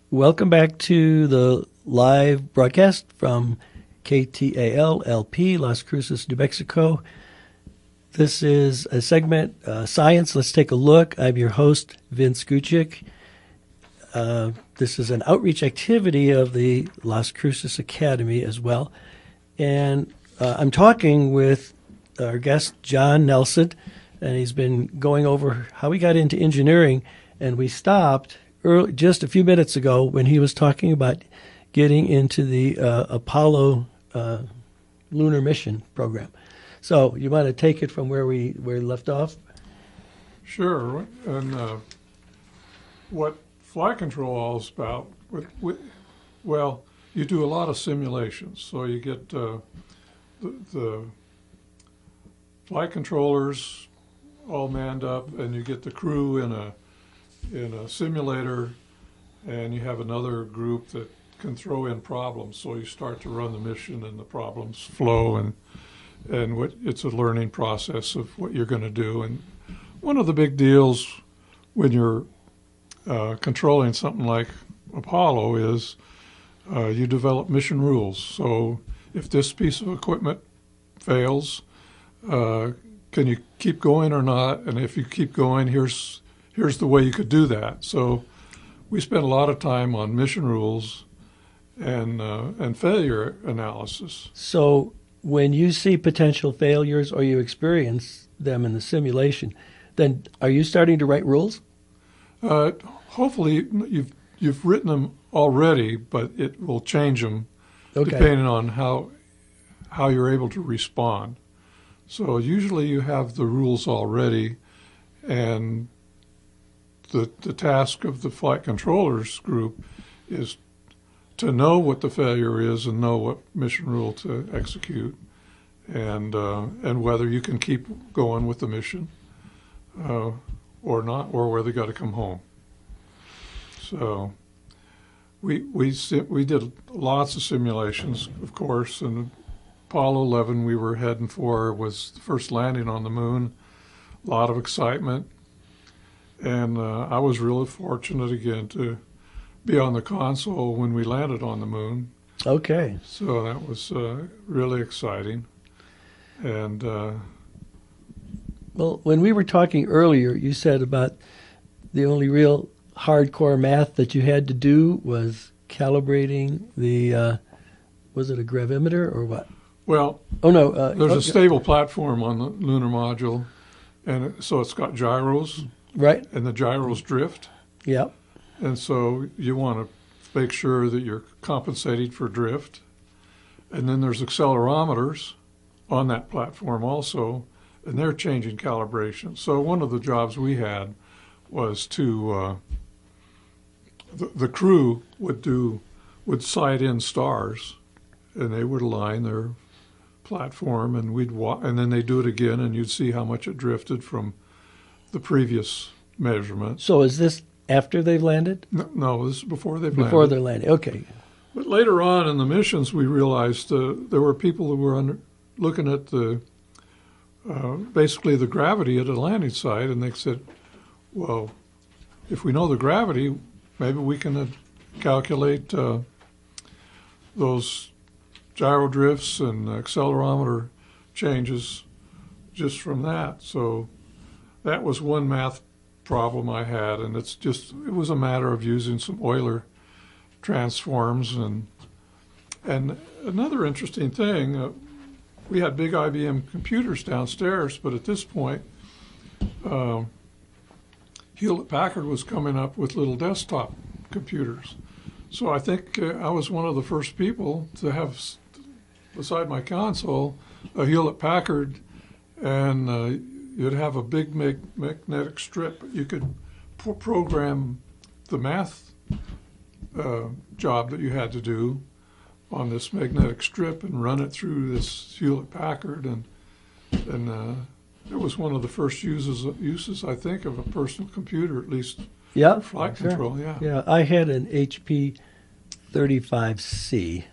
Welcome back to the live broadcast from KTAL LP, Las Cruces, New Mexico. This is a segment, Science. Let's take a look. I'm your host, Vince Gucic. This is an outreach activity of the Las Cruces Academy as well. And I'm talking with our guest, John Nelson, and he's been going over how he got into engineering. And we stopped just a few minutes ago when he was talking about getting into the Apollo lunar mission program. So you want to take it from where we left off? Sure. And what flight control is about, well, you do a lot of simulations. So you get the flight controllers all manned up, and you get the crew in a simulator, and you have another group that can throw in problems. So you start to run the mission, and the problems flow, and it's a learning process of what you're going to do. And one of the big deals when you're controlling something like Apollo is you develop mission rules. So if this piece of equipment fails, can you keep going or not? And if you keep going, here's the way you could do that. So we spent a lot of time on mission rules and failure analysis. So when you see potential failures or you experience them in the simulation, then are you starting to write rules? Hopefully you've written them already, but it will change them depending on how you're able to respond. So usually you have the rules already, and the task of the flight controllers group is to know what the failure is and know what mission rule to execute, and whether you can keep going with the mission or not, or whether you got to come home. So we did lots of simulations, of course, and Apollo 11 we were heading for was the first landing on the moon. A lot of excitement, and I was really fortunate again to be on the console when we landed on the moon. Okay. So that was really exciting. And well, when we were talking earlier, you said about the only real hardcore math that you had to do was calibrating the, was it a gravimeter or what? Well, oh no, there's a stable platform on the lunar module, and so it's got gyros. Right. And the gyros drift. Yeah. And so you want to make sure that you're compensating for drift. And then there's accelerometers on that platform also, and they're changing calibration. So one of the jobs we had was to, the crew would sight in stars, and they would align their platform, and and then they'd do it again, and you'd see how much it drifted from the previous measurement. So is this after they've landed? No, this is before they've landed. Before they're landing, okay. But later on in the missions, we realized there were people who were looking at the basically the gravity at a landing site, and they said, well, if we know the gravity, maybe we can calculate those gyro drifts and accelerometer changes just from that. So that was one math problem I had, and it was a matter of using some Euler transforms. And another interesting thing, we had big IBM computers downstairs, but at this point, Hewlett-Packard was coming up with little desktop computers. So I think I was one of the first people to have, beside my console, a Hewlett-Packard, and you'd have a big magnetic strip. You could program the math job that you had to do on this magnetic strip and run it through this Hewlett-Packard, and it was one of the first uses I think of a personal computer, at least for flight control. Yeah, I had an HP 35C,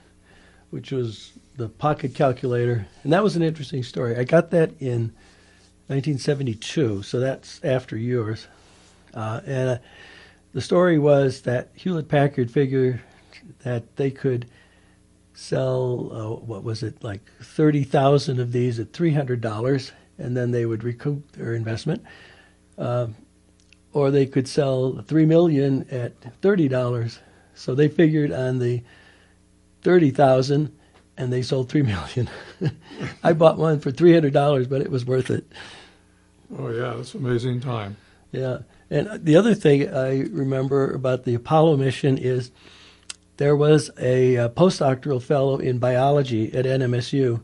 which was the pocket calculator, and that was an interesting story. I got that in 1972, so that's after yours, and the story was that Hewlett-Packard figured that they could sell, what was it, like 30,000 of these at $300, and then they would recoup their investment. Or they could sell 3 million at $30. So they figured on the 30,000, and they sold 3 million. I bought one for $300, but it was worth it. Oh yeah, that's an amazing time. Yeah, and the other thing I remember about the Apollo mission is there was a postdoctoral fellow in biology at NMSU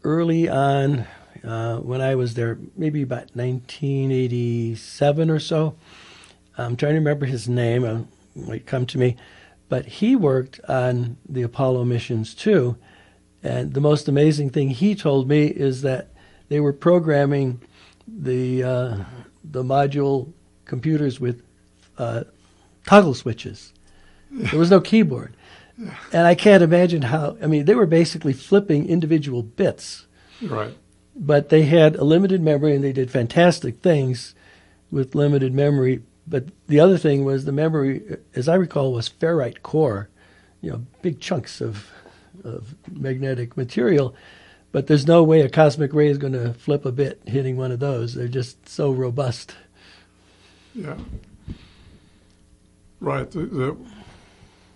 early on when I was there, maybe about 1987 or so. I'm trying to remember his name. It might come to me. But he worked on the Apollo missions too. And the most amazing thing he told me is that they were programming the module computers with toggle switches. There was no keyboard. And I can't imagine how, I mean, they were basically flipping individual bits. Right. But they had a limited memory, and they did fantastic things with limited memory. But the other thing was the memory, as I recall, was ferrite core, big chunks of magnetic material. But there's no way a cosmic ray is going to flip a bit hitting one of those. They're just so robust. Yeah. Right.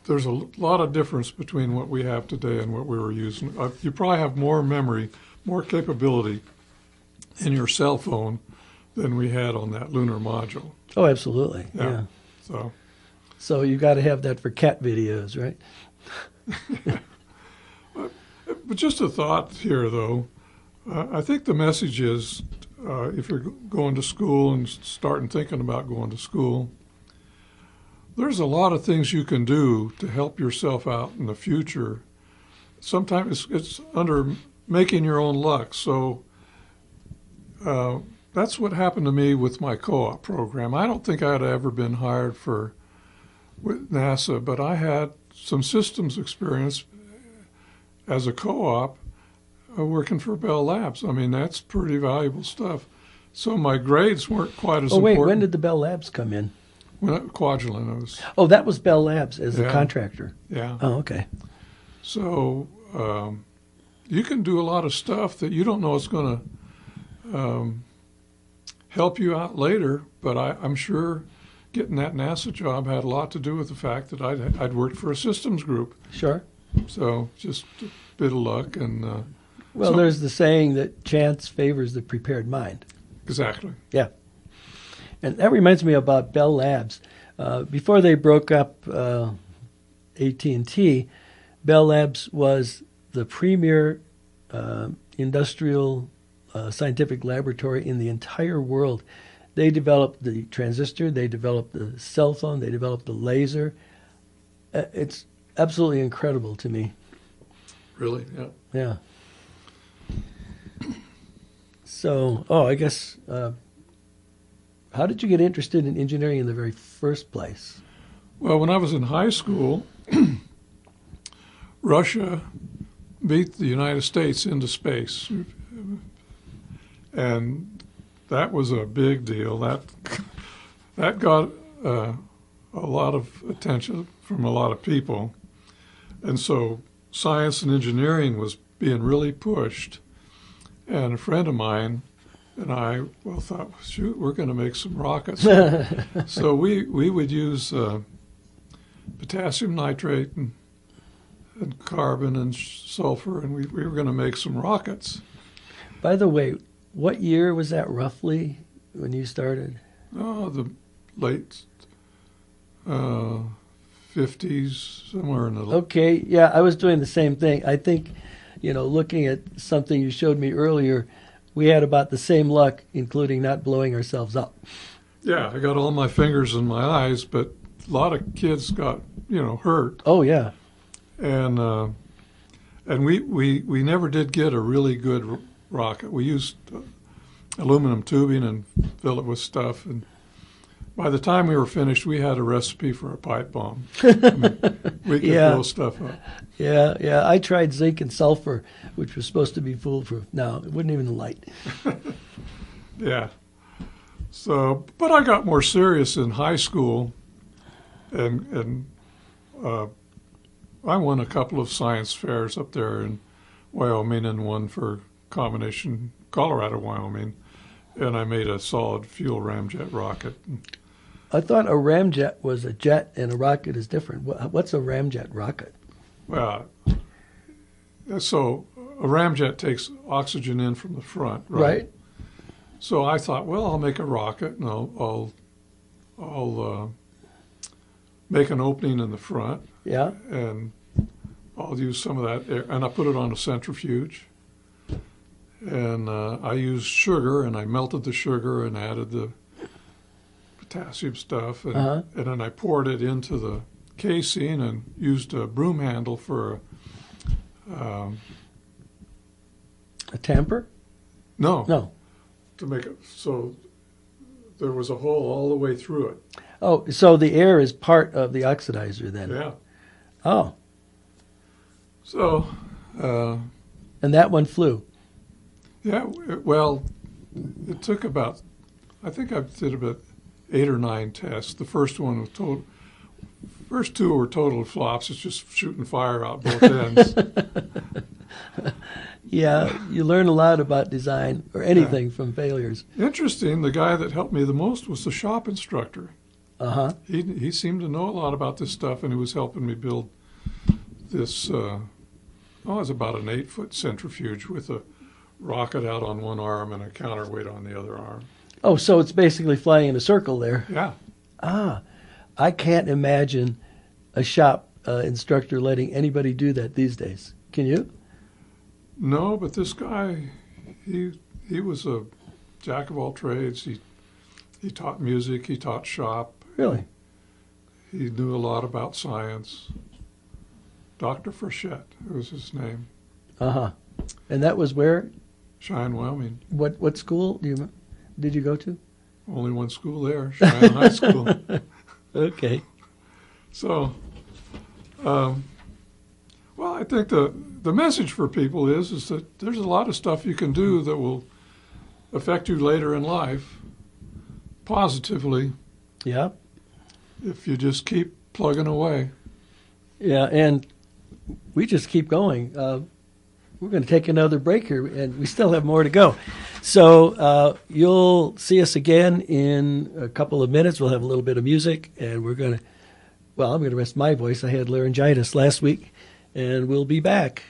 There's a lot of difference between what we have today and what we were using. You probably have more memory, more capability in your cell phone than we had on that lunar module. Oh, absolutely. Yeah. So you got to have that for cat videos, right? But just a thought here, though. I think the message is, if you're going to school and starting thinking about going to school, there's a lot of things you can do to help yourself out in the future. Sometimes it's under making your own luck. So that's what happened to me with my co-op program. I don't think I'd ever been hired with NASA, but I had some systems experience as a co-op working for Bell Labs. I mean, that's pretty valuable stuff. So my grades weren't quite as important. Oh, wait, when did the Bell Labs come in? When Kwajalein was. Oh, that was Bell Labs as a contractor. Yeah. Oh, okay. So you can do a lot of stuff that you don't know is going to help you out later, but I'm sure getting that NASA job had a lot to do with the fact that I'd worked for a systems group. Sure. So just a bit of luck. And there's the saying that chance favors the prepared mind. Exactly. Yeah. And that reminds me about Bell Labs. Before they broke up AT&T, Bell Labs was the premier industrial scientific laboratory in the entire world. They developed the transistor, they developed the cell phone, they developed the laser. It's absolutely incredible to me. Really? Yeah. Yeah. So, I guess, how did you get interested in engineering in the very first place? Well, when I was in high school, Russia beat the United States into space. And that was a big deal. That got a lot of attention from a lot of people. And so science and engineering was being really pushed. And a friend of mine and I thought, shoot, we're going to make some rockets. So we would use potassium nitrate and carbon and sulfur, and we were going to make some rockets. By the way, what year was that roughly when you started? Oh, the late 50s, somewhere in the... Okay, yeah, I was doing the same thing. I think, looking at something you showed me earlier, we had about the same luck, including not blowing ourselves up. Yeah, I got all my fingers in my eyes, but a lot of kids got, hurt. Oh, yeah. And we never did get a really good rocket. We used aluminum tubing and filled it with stuff. And by the time we were finished, we had a recipe for a pipe bomb. I mean, we could blow stuff up. Yeah. I tried zinc and sulfur, which was supposed to be foolproof. No, it wouldn't even light. Yeah. So, but I got more serious in high school, and I won a couple of science fairs up there in Wyoming and one for combination Colorado, Wyoming, and I made a solid fuel ramjet rocket. I thought a ramjet was a jet and a rocket is different. What's a ramjet rocket? Well, so a ramjet takes oxygen in from the front, right? So I thought, well, I'll make a rocket and I'll make an opening in the front. Yeah. And I'll use some of that air, and I put it on a centrifuge. And I used sugar, and I melted the sugar and added the potassium stuff, and then I poured it into the casing and used a broom handle for a tamper? No. To make it so there was a hole all the way through it. Oh, so the air is part of the oxidizer then? Yeah. Oh. So. And that one flew? Yeah, well, it took about, I think I did about 8 or 9 tests. The first one was first 2 were total flops. It's just shooting fire out both ends. Yeah, you learn a lot about design or anything from failures. Interesting, the guy that helped me the most was the shop instructor. Uh-huh. He seemed to know a lot about this stuff, and he was helping me build this, it was about an 8-foot centrifuge with a rocket out on one arm and a counterweight on the other arm. Oh, so it's basically flying in a circle there. Yeah. I can't imagine a shop instructor letting anybody do that these days. Can you? No, but this guy, he was a jack of all trades. He taught music. He taught shop. Really? He knew a lot about science. Dr. Frechette was his name. Uh-huh. And that was where? Cheyenne, Wyoming. What school did you go to? Only one school there, Cheyenne High School. Okay. So, well, I think the message for people is that there's a lot of stuff you can do that will affect you later in life positively. Yeah. If you just keep plugging away. Yeah, and we just keep going. We're going to take another break here, and we still have more to go. So you'll see us again in a couple of minutes. We'll have a little bit of music, and I'm going to rest my voice. I had laryngitis last week, and we'll be back.